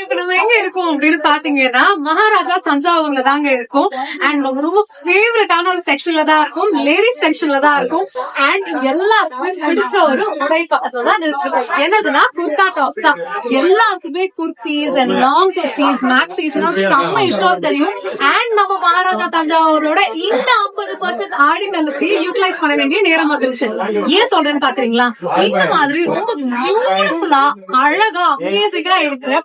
இப்ப நம்ம எங்க இருக்கோம் அப்படின்னு பாத்தீங்கன்னா மகாராஜா தஞ்சாவூர்ல தாங்க இருக்கும். அண்ட் நம்ம ரொம்ப ஃபேவரட்டான ஒரு செக்ஷன்ல தான் இருக்கும், லேடிஸ் செக்ஷன்ல தான் இருக்கும். அண்ட் எல்லாருக்குமே பிடிச்ச ஒரு உடை பக்கத்துல தான் இருக்கு. என்னதுன்னா குர்தா டாப்ஸ் தான். எல்லாருக்குமே குர்த்திஸ் அண்ட் லாங் குர்த்திஸ் மேக்ஸிஸ்னா செம்ம இஷ்டம் தெரியும். அண்ட் நம்ம மகாராஜா தஞ்சாவூரோட இந்த 50% ஆடி தள்ளுபடியை யூட்டிலைஸ் பண்ண வேண்டிய நேரம் வந்துருச்சு. ஏன் சொல்றேன்னு பாக்குறீங்களா? இந்த மாதிரி ரொம்ப பியூட்டிஃபுல்லா அழகா அமேசிங்கா இருக்கிற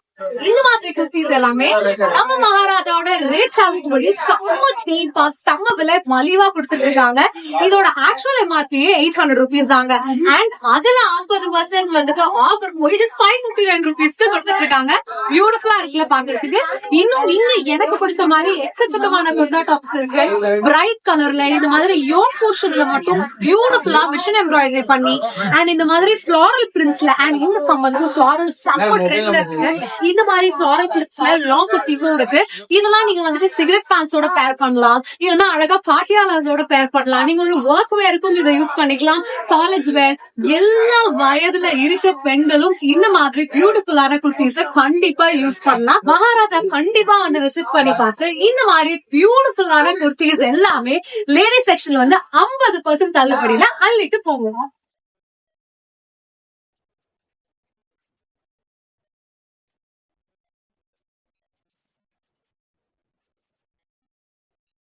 இந்த மாதிரி குர்த்திஸ் எல்லாமே நம்ம மகாராஜாவோட ரேட் சார்ஜ் படி செம்ம சீப்பா செம்ம விலை மலிவா கொடுத்துட்டு இருக்காங்க. இதோட ஆக்சுவல் எம்ஆர்பி 800 rupees தாங்க. அண்ட் அதுல 50% வந்துட்டு ஆஃபர் போய் 559 rupeesக்கு கொடுத்துட்டு இருக்காங்க. பியூட்டிஃபுல்லா இருக்குல்ல பாக்குறதுக்கு. இன்னும் இங்க எனக்கு பிடிச்ச மாதிரி எக்கச்சக்கமான குர்தா டாப்ஸ் இருக்கு. பிரைட் கலர்ல இந்த மாதிரி யோக் போர்ஷன்ல மட்டும் பியூட்டிஃபுல்லா மிஷின் எம்ப்ராய்டரி பண்ணி அண்ட் இந்த மாதிரி ஃபிளாரல் பிரிண்ட்ஸ்ல அண்ட் இந்த சம்பந்தம் ஃபிளாரல் செம்ம ட்ரெண்ட்ல இருக்கு. இந்த மாதிரி ஃபிளாரல் பிரிண்ட்ஸ்ல லாங் குர்த்திஸும் இருக்கு. இதெல்லாம் நீங்க வந்துட்டு சிகரெட் பேண்ட்ஸோட பேர் பண்ணலாம், இல்லைன்னா அழகா பாட்டியாளர்களோட பேர் பண்ணலாம். நீங்க ஒரு ஒர்க் வேருக்கும் இதை யூஸ் பண்ணிக்கலாம், காலேஜ் வேர். எல்லா வயதுல இருக்க பெண்களும் இந்த மாதிரி பியூட்டிஃபுல்லான குர்த்திஸ கண்டிப்பா யூஸ் பண்ணலாம். மகாராஜா கண்டிப்பா வந்து விசிட் பண்ணி பார்த்து இந்த மாதிரி பியூட்டிஃபுல்லான குர்த்திஸ் எல்லாமே லேடிஸ் செக்ஷன்ல வந்து 50% தள்ளுபடியில அள்ளிட்டு போங்க.